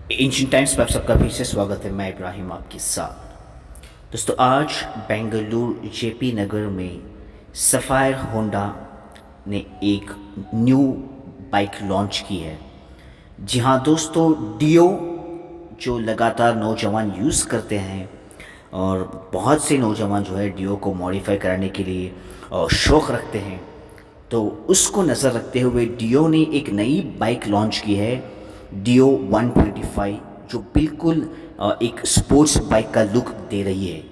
Ancient times पर आप सबका फिर से स्वागत है। मैं इब्राहिम आपके साथ। दोस्तों, आज बेंगलुरु जेपी नगर में सफ़ायर होंडा ने एक न्यू बाइक लॉन्च की है। जी हाँ दोस्तों, डियो जो लगातार नौजवान यूज़ करते हैं और बहुत से नौजवान जो है डियो को मॉडिफाई कराने के लिए शौक़ रखते हैं, तो उसको नज़र रखते हुए डियो ने एक नई बाइक लॉन्च की है, डियो 125, जो बिल्कुल एक स्पोर्ट्स बाइक का लुक दे रही है।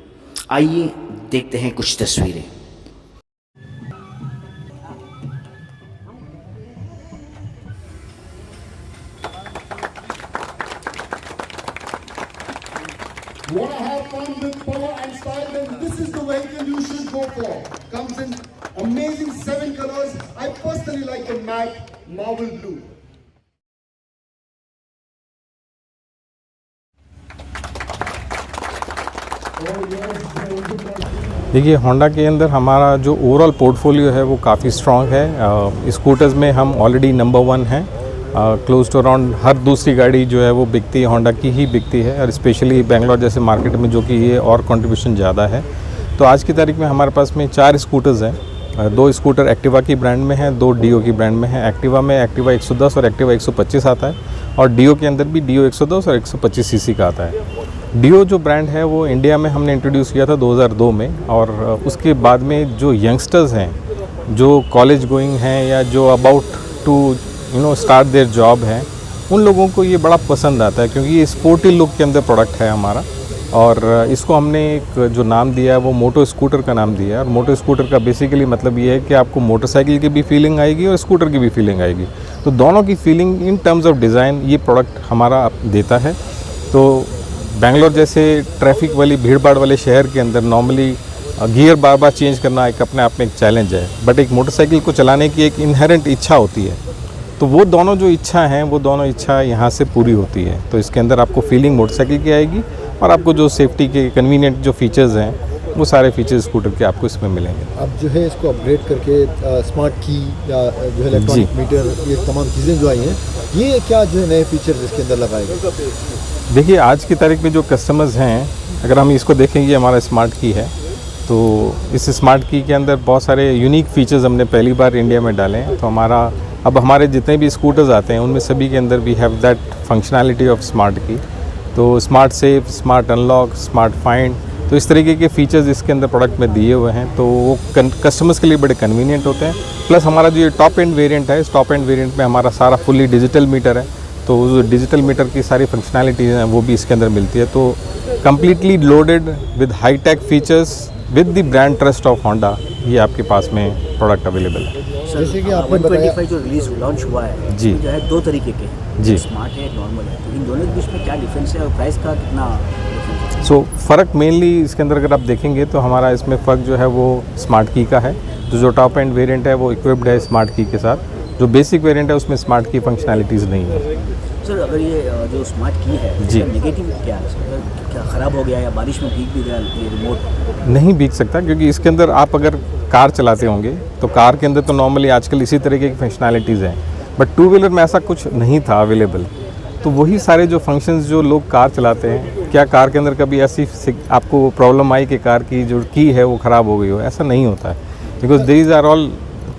आइए देखते हैं कुछ तस्वीरें। Want to have fun with power and style? Then this is the vehicle you should go for. Comes in amazing 7 colors. I personally like the matte marble blue. देखिए, Honda के अंदर हमारा जो ओवरऑल पोर्टफोलियो है वो काफ़ी strong है। Scooters में हम ऑलरेडी नंबर 1 हैं। क्लोज टू अराउंड हर दूसरी गाड़ी जो है वो बिकती है, होंडा की ही बिकती है, और स्पेशली बेंगलोर जैसे मार्केट में जो कि ये और कंट्रीब्यूशन ज़्यादा है। तो आज की तारीख में हमारे पास में 4 स्कूटर्स हैं। 2 स्कूटर एक्टिवा की ब्रांड में हैं, 2 डियो की ब्रांड में हैं। एक्टिवा में एक्टिवा 110 और एक्टिवा 125 आता है, और डियो के अंदर भी डियो 110 और 125 सीसी का आता है। डियो जो ब्रांड है वो इंडिया में हमने इंट्रोड्यूस किया था 2002 में, और उसके बाद में जो यंगस्टर्स हैं, जो कॉलेज गोइंग हैं या जो about to start their job हैं, उन लोगों को ये बड़ा पसंद आता है, क्योंकि ये स्पोर्टी लुक के अंदर प्रोडक्ट है हमारा। और इसको हमने एक जो नाम दिया है वो मोटो स्कूटर का नाम दिया है। और मोटो स्कूटर का बेसिकली मतलब ये है कि आपको मोटरसाइकिल की भी फीलिंग आएगी और स्कूटर की भी फीलिंग आएगी, तो दोनों की feeling in terms of design ये प्रोडक्ट हमारा देता है। तो बेंगलोर जैसे ट्रैफिक वाली भीड़ भाड़ वाले शहर के अंदर नॉर्मली गियर बार बार चेंज करना एक अपने आप में एक चैलेंज है, बट एक मोटरसाइकिल को चलाने की एक इनहेरेंट इच्छा होती है। तो वो दोनों जो इच्छा हैं वो दोनों इच्छा यहाँ से पूरी होती है। तो इसके अंदर आपको फीलिंग मोटरसाइकिल की आएगी, और आपको जो सेफ्टी के कन्वीनियंट जो फीचर्स हैं वो सारे फीचर्स स्कूटर के आपको इसमें मिलेंगे। अब जो है इसको अपग्रेड करके स्मार्ट की या जो है इलेक्ट्रॉनिक मीटर, ये तमाम चीज़ें जो आई हैं, ये क्या जो है नए फीचर्स इसके अंदर लगाए गए? देखिए, आज की तारीख में जो कस्टमर्स हैं, अगर हम इसको देखेंगे, हमारा स्मार्ट की है, तो इस स्मार्ट की के अंदर बहुत सारे यूनिक फीचर्स हमने पहली बार इंडिया में डाले हैं। तो हमारे जितने भी स्कूटर्स आते हैं उनमें सभी के अंदर we have that functionality of smart की। तो smart safe, smart unlock, smart find, तो इस तरीके के फीचर्स इसके अंदर प्रोडक्ट में दिए हुए हैं, तो वो कस्टमर्स के लिए बड़े कन्वीनियंट होते हैं। प्लस हमारा जो ये टॉप एंड वेरिएंट है, इस टॉप एंड वेरिएंट में हमारा सारा फुल्ली डिजिटल मीटर है, तो जो डिजिटल मीटर की सारी फंक्शनैलिटीज़ हैं वो भी इसके अंदर मिलती है। तो completely loaded with high tech features with the brand trust of Honda, ये आपके पास में प्रोडक्ट अवेलेबल है। जैसे कि आपने बताया 125 जो रिलीज लॉन्च हुआ है जी, जो है 2 तरीके के हैं, जी, स्मार्ट है, नॉर्मल है, तो इन दोनों के बीच में क्या डिफरेंस है और प्राइस का कितना डिफरेंस है? सो फ़र्क मेनली इसके अंदर अगर आप देखेंगे तो हमारा इसमें फ़र्क जो है वो स्मार्ट की का है। जो टॉप एंड वेरिएंट है वो इक्विप्ड है स्मार्ट की के साथ। जो बेसिक वेरिएंट है उसमें स्मार्ट की फंक्शनैलिटीज़ नहीं है। सर, अगर ये जो स्मार्ट की है जी, नेगेटिव क्या है सर? क्या ख़राब हो गया या बारिश में भीग भी गया ये रिमोट? नहीं भीग सकता, क्योंकि इसके अंदर आप अगर कार चलाते होंगे तो कार के अंदर तो नॉर्मली आजकल इसी तरीके की फंक्शनैलिटीज़ हैं, बट 2 व्हीलर में ऐसा कुछ नहीं था अवेलेबल। तो वही सारे जो फंक्शंस जो लोग कार चलाते हैं, क्या कार के अंदर कभी ऐसी आपको प्रॉब्लम आई कि कार की जो की है वो ख़राब हो गई हो? ऐसा नहीं होता है, because these are all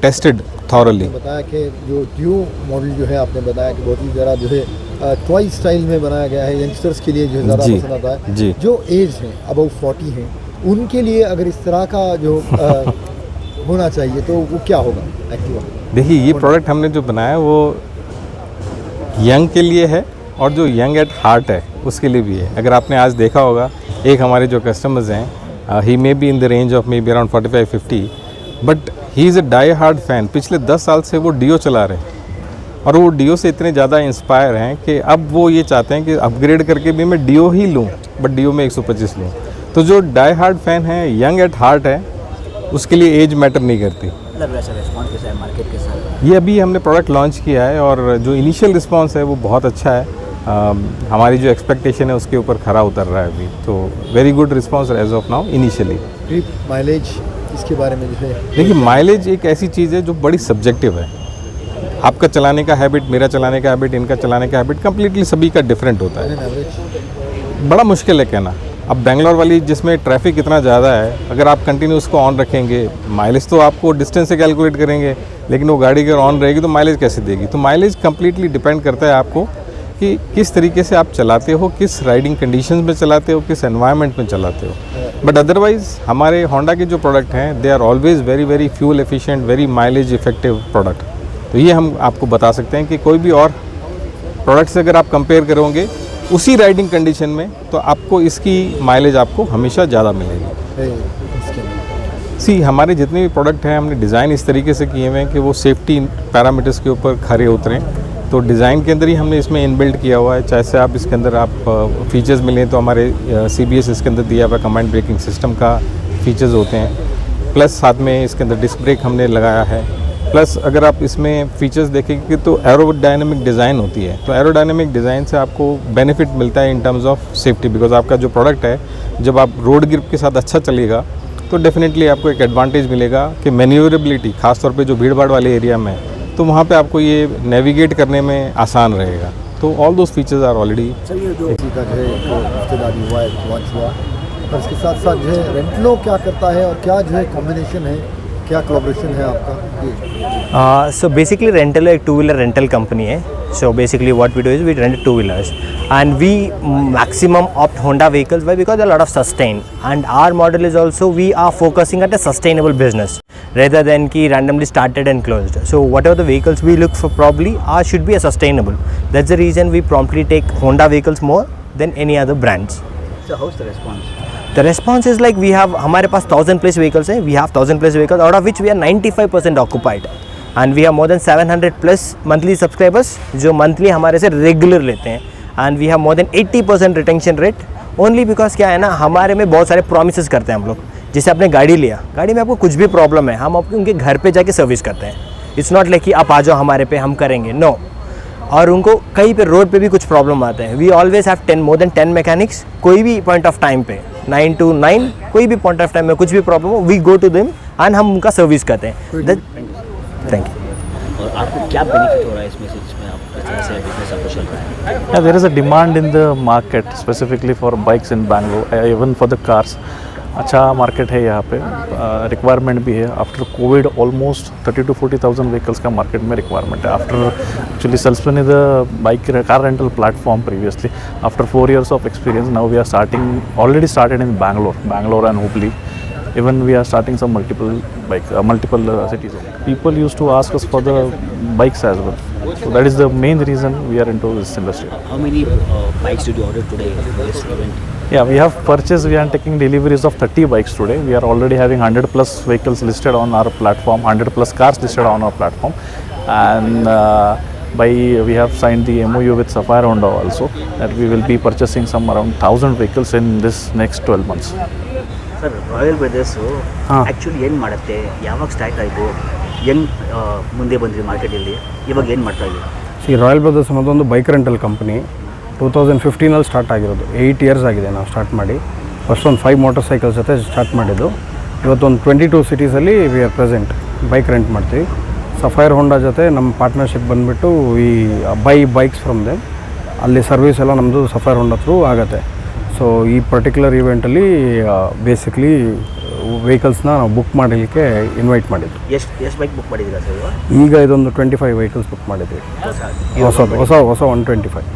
tested thoroughly. बताया कि जो डियो मॉडल जो है, आपने बताया कि बहुत ही ज़रा जो है टॉय स्टाइल में बनाया गया है, यंगस्टर्स के लिए जो ज़्यादा पसंद आता है। जी, जो एज है अबाउट 40 हैं, उनके लिए अगर इस तरह का जो होना चाहिए तो वो क्या होगा एक्टिवा? देखिए, ये प्रोडक्ट हमने जो बनाया वो यंग के लिए है, और जो यंग एट हार्ट है उसके लिए भी है। अगर आपने आज देखा होगा, एक हमारे जो कस्टमर्स हैं, he may be in the range of maybe around 45-50, but he is a die hard fan. पिछले 10 साल से वो डियो चला रहे हैं, और वो डियो से इतने ज़्यादा इंस्पायर हैं कि अब वो ये चाहते हैं कि अपग्रेड करके भी मैं डियो ही लूँ, बट डियो में 125 लूँ। तो जो डाई हार्ड फ़ैन है, यंग एट हार्ट है, उसके लिए एज मैटर नहीं करती। लग रहा है सर, रिस्पॉन्स कैसा है मार्केट के साथ? ये अभी हमने प्रोडक्ट लॉन्च किया है, और जो इनिशियल रिस्पांस है वो बहुत अच्छा है। हमारी जो एक्सपेक्टेशन है उसके ऊपर खरा उतर रहा है अभी, तो very good response as of now initially. Mileage इसके बारे में जो है? देखिए, माइलेज एक ऐसी चीज़ है जो बड़ी सब्जेक्टिव है। आपका चलाने का हैबिट, मेरा चलाने का हैबिट, इनका चलाने का हैबिट कम्प्लीटली सभी का डिफरेंट होता है। एवरेज बड़ा मुश्किल है कहना। अब बेंगलोर वाली जिसमें ट्रैफिक इतना ज़्यादा है, अगर आप कंटिन्यू उसको ऑन रखेंगे, माइलेज तो आपको डिस्टेंस से कैलकुलेट करेंगे, लेकिन वो गाड़ी अगर ऑन रहेगी तो माइलेज कैसे देगी? तो माइलेज कम्प्लीटली डिपेंड करता है आपको कि किस तरीके से आप चलाते हो, किस राइडिंग कंडीशंस में चलाते हो, किस एनवायरनमेंट में चलाते हो। बट अदरवाइज़ हमारे होंडा के जो प्रोडक्ट हैं, they are always very very fuel efficient, very mileage effective product. तो ये हम आपको बता सकते हैं कि कोई भी और प्रोडक्ट से अगर आप कंपेयर करोगे उसी राइडिंग कंडीशन में, तो आपको इसकी माइलेज आपको हमेशा ज़्यादा मिलेगी। इसके अंदर सी हमारे जितने भी प्रोडक्ट हैं, हमने डिज़ाइन इस तरीके से किए हुए हैं कि वो सेफ्टी पैरामीटर्स के ऊपर खरे उतरें। तो डिज़ाइन के अंदर ही हमने इसमें इनबिल्ट किया हुआ है। जैसे आप इसके अंदर आप फीचर्स मिलें तो हमारे CBS इसके अंदर दिया हुआ कमांड ब्रेकिंग सिस्टम का फीचर्स होते हैं, प्लस साथ में इसके अंदर डिस्क ब्रेक हमने लगाया है। प्लस अगर आप इसमें फीचर्स देखेंगे तो एरोडायनेमिक डिज़ाइन होती है। तो एरोडायनेमिक डिज़ाइन से आपको बेनिफिट मिलता है in terms of safety, because आपका जो प्रोडक्ट है जब आप रोड ग्रिप के साथ अच्छा चलेगा तो डेफिनेटली आपको एक एडवांटेज मिलेगा कि मैन्यूवरेबिलिटी, खासतौर पे जो भीड़ भाड़ वाले एरिया में, तो वहाँ पे आपको ये नेविगेट करने में आसान रहेगा। तो all those features are already. इसी का जो है एक रिश्तेदारी हुआ है, लॉन्च हुआ, और इसके साथ साथ जो है रेंटलो क्या करता है और क्या जो है कॉम्बिनेशन है, क्या कोलैबोरेशन है आपका? So basically Rentalo एक two-wheeler rental company है. So basically what we do is we rent two-wheelers and we maximum opt Honda vehicles. Why? Because there are a lot of sustain, and our model is also we are focusing at a sustainable business rather than ki randomly started and closed. So whatever the vehicles we look for probably should be a sustainable. That's the reason we promptly take Honda vehicles more than any other brands. So how's the response? The response is like we have हमारे पास 1000+ vehicles है. We have 1000+ vehicles out of which we are 95% occupied, and we have more than 700+ monthly subscribers जो monthly हमारे से regular लेते हैं, and we have more than 80% retention rate only because क्या है ना, हमारे में बहुत सारे promises करते हैं हम लोग। जैसे आपने गाड़ी लिया, गाड़ी में आपको कुछ भी प्रॉब्लम है, हम आपको उनके घर पे जाके सर्विस करते हैं। इट्स नॉट लाइक कि आप आ जाओ हमारे पे हम करेंगे, नो। और उनको कहीं पे रोड पे भी कुछ प्रॉब्लम आते हैं, we always have more than 10 mechanics. कोई भी पॉइंट ऑफ टाइम पे 9 to 9 कोई भी पॉइंट ऑफ टाइम में कुछ भी प्रॉब्लम हो, we go to them and हम उनका सर्विस करते हैं। Thank you. और आपको क्या बेनिफिट हो रहा है इसमें से, जिसमें आप इस तरह से बिजनेस आपको चल रहा है? Yeah, there is a demand in the market specifically for bikes in Bangalore, even for the cars. अच्छा मार्केट है यहाँ पे, रिक्वायरमेंट भी है। After Covid almost 30 to 40,000 vehicles का मार्केट में रिक्वायरमेंट है। After actually salesman is the bike car rental platform previously. After 4 years of experience, now we are already started in Bangalore and Hubli. Even we are starting some multiple cities. People used to ask us for the bikes as well. So that is the main reason we are into this industry. How many bikes did you order today for this event? Yeah, we are taking deliveries of 30 bikes today. We are already having 100+ vehicles listed on our platform, 100+ cars listed on our platform, and we have signed the MOU with Sapphire Honda also, that we will be purchasing some around 1000 vehicles in this next 12 months. Sir, royal brothers actually ಏನು ಮಾಡುತ್ತೆ, ಯಾವಾಗ start ಆಯಿತು, ಹೆಂಗೆ ಮುಂದೆ ಬಂದ್ರಿ ಮಾರ್ಕೆಟಲ್ಲಿ, ಇವಾಗ ಏನು ಮಾಡ್ತಾ ಇದ್ದೀವಿ? ರಾಯಲ್ ಬ್ರದರ್ಸ್ ಅನ್ನೋದೊಂದು ಬೈಕ್ ರೆಂಟಲ್ ಕಂಪ್ನಿ 2015 ಸ್ಟಾರ್ಟ್ ಆಗಿರೋದು. 8 years ಆಗಿದೆ ನಾವು ಸ್ಟಾರ್ಟ್ ಮಾಡಿ. ಫಸ್ಟ್ ಒಂದು 5 motor cycles ಜೊತೆ ಸ್ಟಾರ್ಟ್ ಮಾಡಿದ್ದು. ಇವತ್ತೊಂದು 22 cities we are present, bike rent ಮಾಡ್ತೀವಿ. ಸಫೈರ್ ಹೋಂಡಾ ಜೊತೆ ನಮ್ಮ ಪಾರ್ಟ್ನರ್ಶಿಪ್ ಬಂದುಬಿಟ್ಟು ಈ ಬೈ ಬೈಕ್ಸ್ ಫ್ರಮ್ ದೆಮ್, ಅಲ್ಲಿ ಸರ್ವಿಸ್ ಎಲ್ಲ ನಮ್ಮದು ಸಫೈರ್ ಹೋಂಡಾ ಥ್ರೂ ಆಗುತ್ತೆ. ಸೊ ಈ ಪರ್ಟಿಕ್ಯುಲರ್ ಇವೆಂಟಲ್ಲಿ ಬೇಸಿಕ್ಲಿ ವೆಹಿಕಲ್ಸ್ನ ನಾವು ಬುಕ್ ಮಾಡಲಿಕ್ಕೆ ಇನ್ವೈಟ್ ಮಾಡಿದ್ವಿ. ಎಷ್ಟು ಬೈಕ್ ಬುಕ್ ಮಾಡಿದ್ದೀರಾ ಸರ್? ಈಗ ಇದೊಂದು 25 vehicles ಬುಕ್ ಮಾಡಿದ್ವಿ, ಹೊಸ 125.